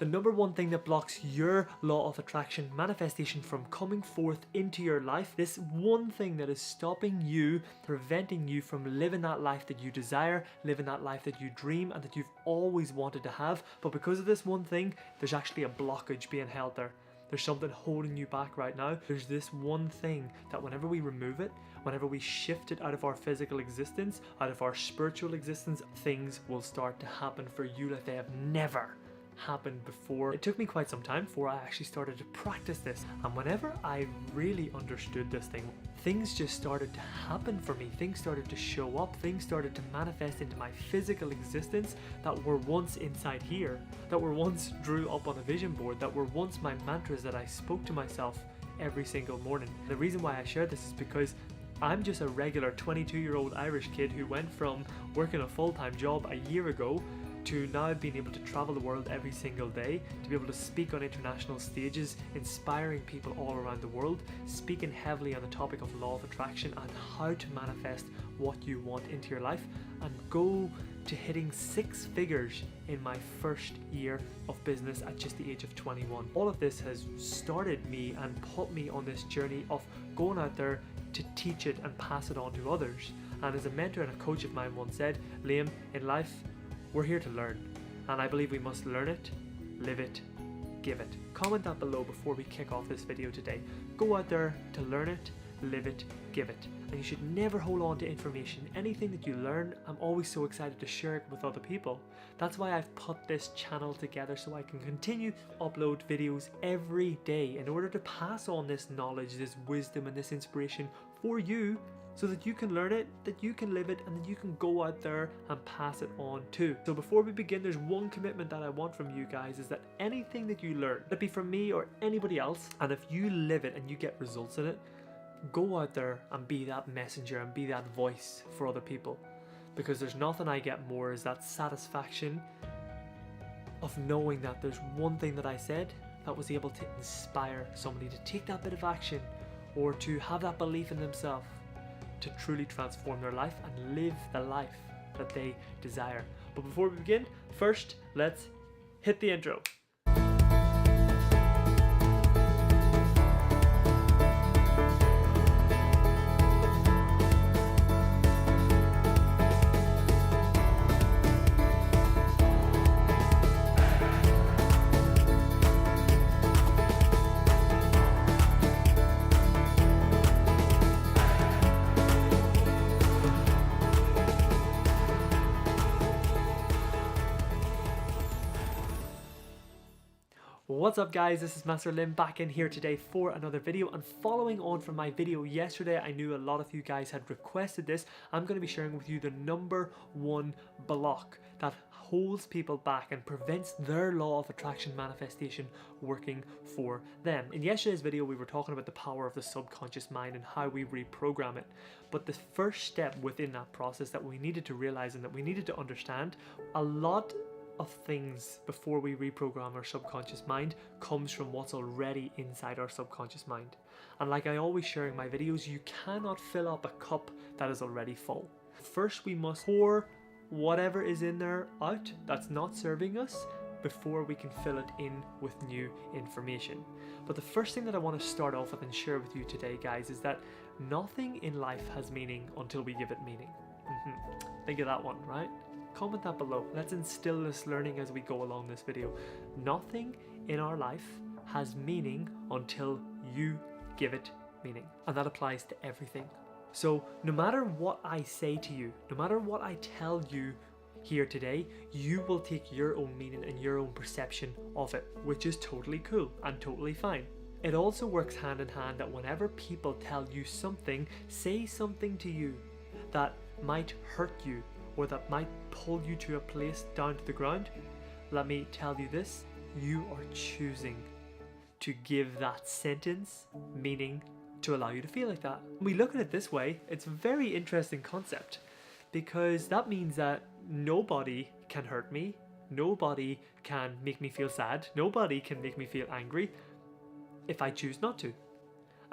The number one thing that blocks your law of attraction manifestation from coming forth into your life, this one thing that is stopping you, preventing you from living that life that you desire, living that life that you dream and that you've always wanted to have, but because of this one thing, there's actually a blockage being held there. There's something holding you back right now. There's this one thing that whenever we remove it, whenever we shift it out of our physical existence, out of our spiritual existence, things will start to happen for you like they have never happened before. It took me quite some time before I actually started to practice this, and whenever I really understood this thing, things just started to happen for me. Things started to show up, things started to manifest into my physical existence that were once inside here, that were once drew up on a vision board, that were once my mantras that I spoke to myself every single morning. The reason why I share this is because I'm just a regular 22-year-old Irish kid who went from working a full-time job a year ago to now being able to travel the world every single day, to be able to speak on international stages, inspiring people all around the world, speaking heavily on the topic of law of attraction and how to manifest what you want into your life, and go to hitting 6 figures in my first year of business at just the age of 21. All of this has started me and put me on this journey of going out there to teach it and pass it on to others. And as a mentor and a coach of mine once said, Liam, in life, we're here to learn, and I believe we must learn it, live it, give it. Comment that below before we kick off this video today. Go out there to learn it, live it, give it. And you should never hold on to information. Anything that you learn, I'm always so excited to share it with other people. That's why I've put this channel together, so I can continue to upload videos every day in order to pass on this knowledge, this wisdom and this inspiration for you, so that you can learn it, that you can live it, and that you can go out there and pass it on too. So before we begin, there's one commitment that I want from you guys, is that anything that you learn, let it be from me or anybody else, and if you live it and you get results in it, go out there and be that messenger and be that voice for other people. Because there's nothing I get more is that satisfaction of knowing that there's one thing that I said that was able to inspire somebody to take that bit of action, or to have that belief in themselves, to truly transform their life and live the life that they desire. But before we begin, first, let's hit the intro. What's up guys, this is Master Lim back in here today for another video, and following on from my video yesterday, I knew a lot of you guys had requested this. I'm going to be sharing with you the number one block that holds people back and prevents their law of attraction manifestation working for them. In yesterday's video we were talking about the power of the subconscious mind and how we reprogram it, but the first step within that process that we needed to realize and that we needed to understand, a lot of things before we reprogram our subconscious mind comes from what's already inside our subconscious mind. And like I always share in my videos, you cannot fill up a cup that is already full. First we must pour whatever is in there out that's not serving us before we can fill it in with new information. But the first thing that I want to start off with and share with you today, guys, is that nothing in life has meaning until we give it meaning. Think of that one, right? Comment that below. Let's instill this learning as we go along this video. Nothing in our life has meaning until you give it meaning. And that applies to everything. So no matter what I say to you, no matter what I tell you here today, you will take your own meaning and your own perception of it, which is totally cool and totally fine. It also works hand in hand that whenever people tell you something, say something to you that might hurt you, or that might pull you to a place down to the ground, let me tell you this, you are choosing to give that sentence meaning to allow you to feel like that. When we look at it this way, it's a very interesting concept, because that means that nobody can hurt me, nobody can make me feel sad, nobody can make me feel angry if I choose not to.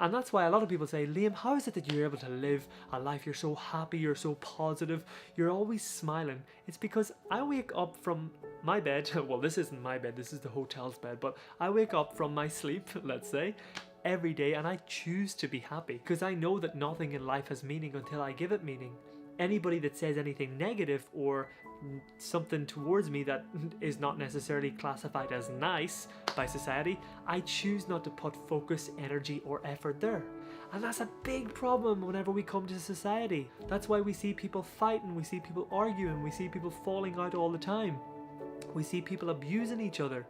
And that's why a lot of people say, Liam, how is it that you're able to live a life, you're so happy, you're so positive, you're always smiling? It's because I wake up from my bed, well, this isn't my bed, this is the hotel's bed, but I wake up from my sleep, let's say, every day, and I choose to be happy because I know that nothing in life has meaning until I give it meaning. Anybody that says anything negative or something towards me that is not necessarily classified as nice by society, I choose not to put focus, energy, or effort there. And that's a big problem whenever we come to society. That's why we see people fighting, we see people arguing, we see people falling out all the time. We see people abusing each other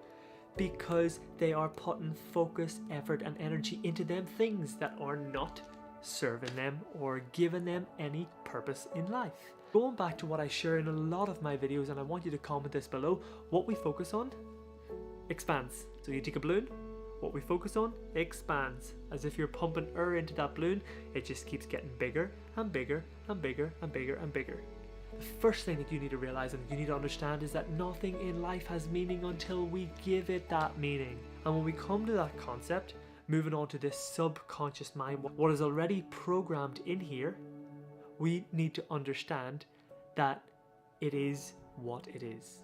because they are putting focus, effort, and energy into them things that are not serving them or giving them any purpose in life. Going back to what I share in a lot of my videos, and I want you to comment this below, what we focus on expands. So you take a balloon, what we focus on expands. As if you're pumping air into that balloon, it just keeps getting bigger and bigger and bigger and bigger and bigger. The first thing that you need to realize and you need to understand is that nothing in life has meaning until we give it that meaning. And when we come to that concept, moving on to this subconscious mind, what is already programmed in here, we need to understand that it is what it is.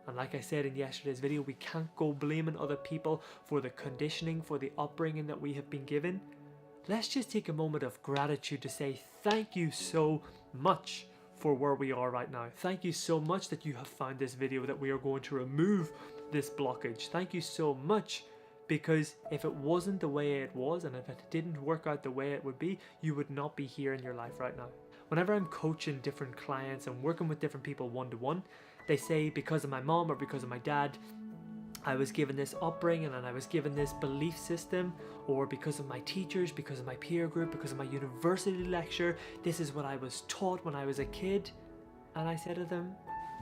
And like I said in yesterday's video, we can't go blaming other people for the conditioning, for the upbringing that we have been given. Let's just take a moment of gratitude to say thank you so much for where we are right now. Thank you so much that you have found this video, that we are going to remove this blockage. Thank you so much, because if it wasn't the way it was and if it didn't work out the way it would be, you would not be here in your life right now. Whenever I'm coaching different clients and working with different people one-to-one, they say because of my mom or because of my dad, I was given this upbringing and I was given this belief system, or because of my teachers, because of my peer group, because of my university lecture, this is what I was taught when I was a kid. And I said to them,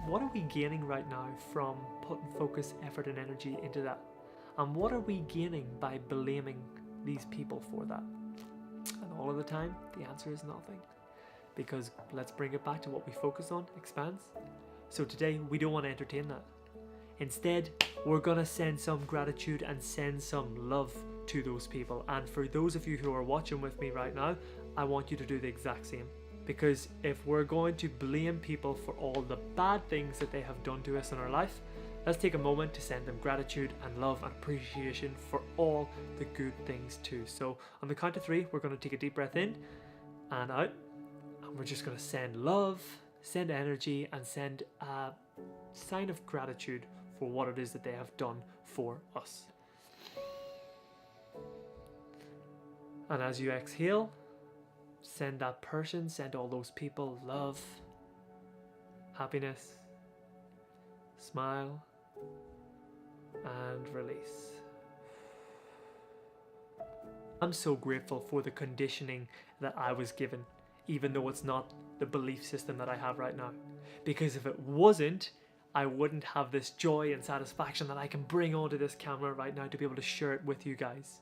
what are we gaining right now from putting focus, effort and energy into that? And what are we gaining by blaming these people for that? And all of the time, the answer is nothing. Because let's bring it back to what we focus on, expands. So today, we don't want to entertain that. Instead, we're gonna send some gratitude and send some love to those people. And for those of you who are watching with me right now, I want you to do the exact same. Because if we're going to blame people for all the bad things that they have done to us in our life, let's take a moment to send them gratitude and love and appreciation for all the good things too. So on the count of 3, we're gonna take a deep breath in and out. And we're just gonna send love, send energy, and send a sign of gratitude for what it is that they have done for us. And as you exhale, send that person, send all those people love, happiness, smile, and release. I'm so grateful for the conditioning that I was given, even though it's not the belief system that I have right now. Because if it wasn't, I wouldn't have this joy and satisfaction that I can bring onto this camera right now to be able to share it with you guys.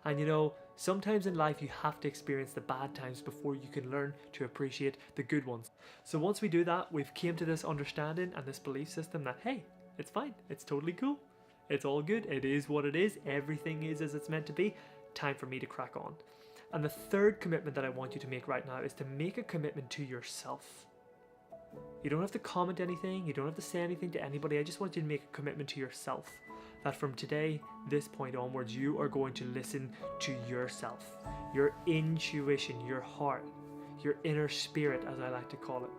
And you know, sometimes in life you have to experience the bad times before you can learn to appreciate the good ones. So once we do that, we've came to this understanding and this belief system that, hey, it's fine, it's totally cool, it's all good, it is what it is, everything is as it's meant to be, time for me to crack on. And the third commitment that I want you to make right now is to make a commitment to yourself. You don't have to comment anything, you don't have to say anything to anybody, I just want you to make a commitment to yourself. That from today, this point onwards, you are going to listen to yourself, your intuition, your heart, your inner spirit, as I like to call it,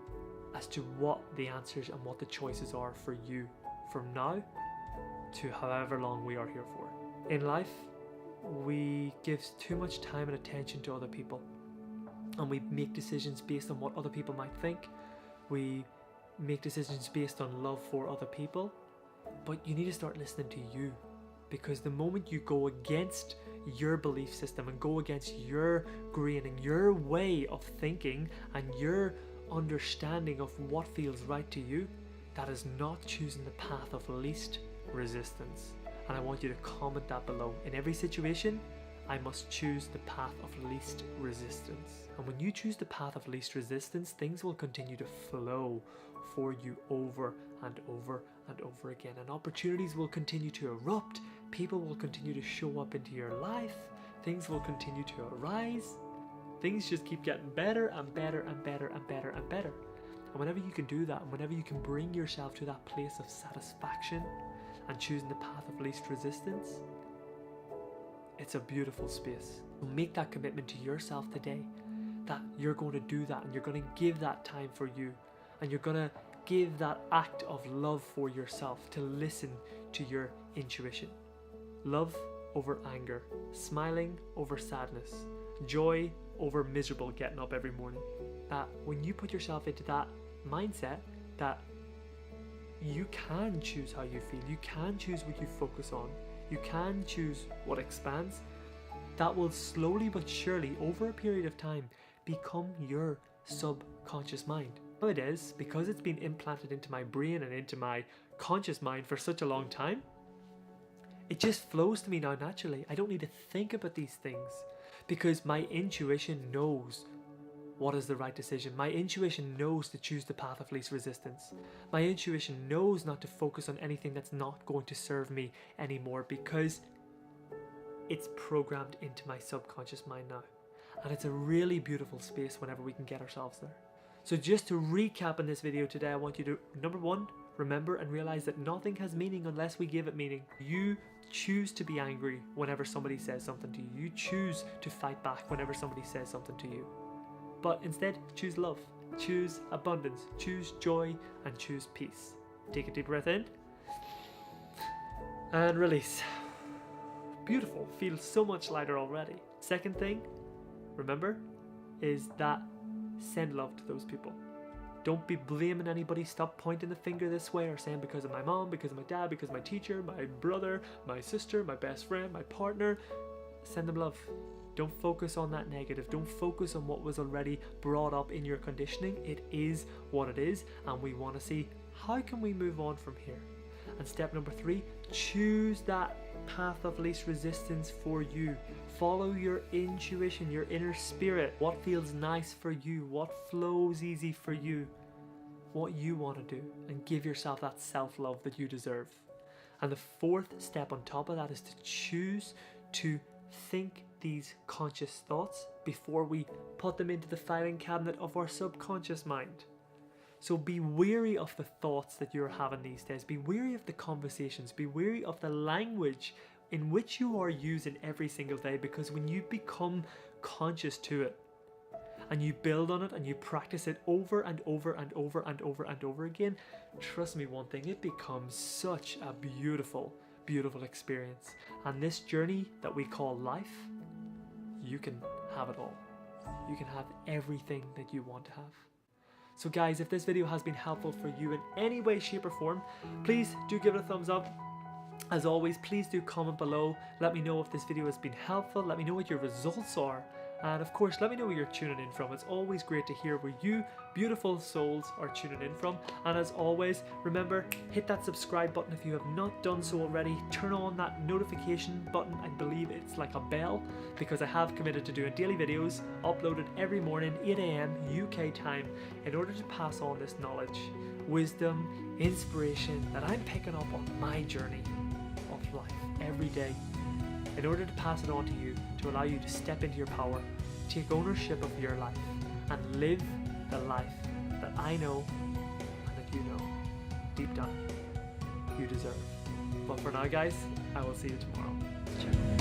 as to what the answers and what the choices are for you from now to however long we are here for. In life, we give too much time and attention to other people, and we make decisions based on what other people might think. We make decisions based on love for other people, but you need to start listening to you, because the moment you go against your belief system and go against your grain and your way of thinking and your understanding of what feels right to you, that is not choosing the path of least resistance. And I want you to comment that below. In every situation, I must choose the path of least resistance. And when you choose the path of least resistance, things will continue to flow for you over and over and over again. And opportunities will continue to erupt. People will continue to show up into your life. things will continue to arise. Things just keep getting better and better and better and better and better. And whenever you can do that, and whenever you can bring yourself to that place of satisfaction and choosing the path of least resistance, it's a beautiful space. Make that commitment to yourself today that you're going to do that, and you're going to give that time for you, and you're going to give that act of love for yourself to listen to your intuition. Love over anger, smiling over sadness, joy over miserable getting up every morning. That when you put yourself into that mindset that you can choose how you feel, you can choose what you focus on, you can choose what expands, that will slowly but surely over a period of time become your subconscious mind. Nowadays, because it's been implanted into my brain and into my conscious mind for such a long time, it just flows to me now naturally. I don't need to think about these things because my intuition knows what is the right decision. My intuition knows to choose the path of least resistance. My intuition knows not to focus on anything that's not going to serve me anymore because it's programmed into my subconscious mind now. And it's a really beautiful space whenever we can get ourselves there. So just to recap in this video today, I want you to, number one, remember and realize that nothing has meaning unless we give it meaning. You choose to be angry whenever somebody says something to you. You choose to fight back whenever somebody says something to you. But instead, choose love, choose abundance, choose joy, and choose peace. Take a deep breath in and release. Beautiful, feels so much lighter already. Second thing, remember, is that send love to those people. Don't be blaming anybody. Stop pointing the finger this way or saying because of my mom, because of my dad, because of my teacher, my brother, my sister, my best friend, my partner. Send them love. Don't focus on that negative. Don't focus on what was already brought up in your conditioning. It is what it is, and we want to see how can we move on from here. And step number 3, choose that path of least resistance for you. Follow your intuition, your inner spirit. What feels nice for you, what flows easy for you, what you want to do, and give yourself that self-love that you deserve. And the 4th step on top of that is to choose to think these conscious thoughts before we put them into the filing cabinet of our subconscious mind. So be wary of the thoughts that you're having these days. Be wary of the conversations. Be wary of the language in which you are using every single day, because when you become conscious to it and you build on it and you practice it over and over and over and over and over again, trust me one thing, it becomes such a beautiful, beautiful experience. And this journey that we call life, you can have it all. You can have everything that you want to have. So guys, if this video has been helpful for you in any way, shape or form, please do give it a thumbs up. As always, please do comment below. Let me know if this video has been helpful. Let me know what your results are. And of course, let me know where you're tuning in from. It's always great to hear where you beautiful souls are tuning in from. And as always, remember, hit that subscribe button if you have not done so already. Turn on that notification button. I believe it's like a bell, because I have committed to doing daily videos uploaded every morning, 8 AM UK time, in order to pass on this knowledge, wisdom, inspiration that I'm picking up on my journey of life every day, in order to pass it on to you, to allow you to step into your power, take ownership of your life, and live the life that I know and that you know deep down you deserve. But for now guys, I will see you tomorrow. Ciao.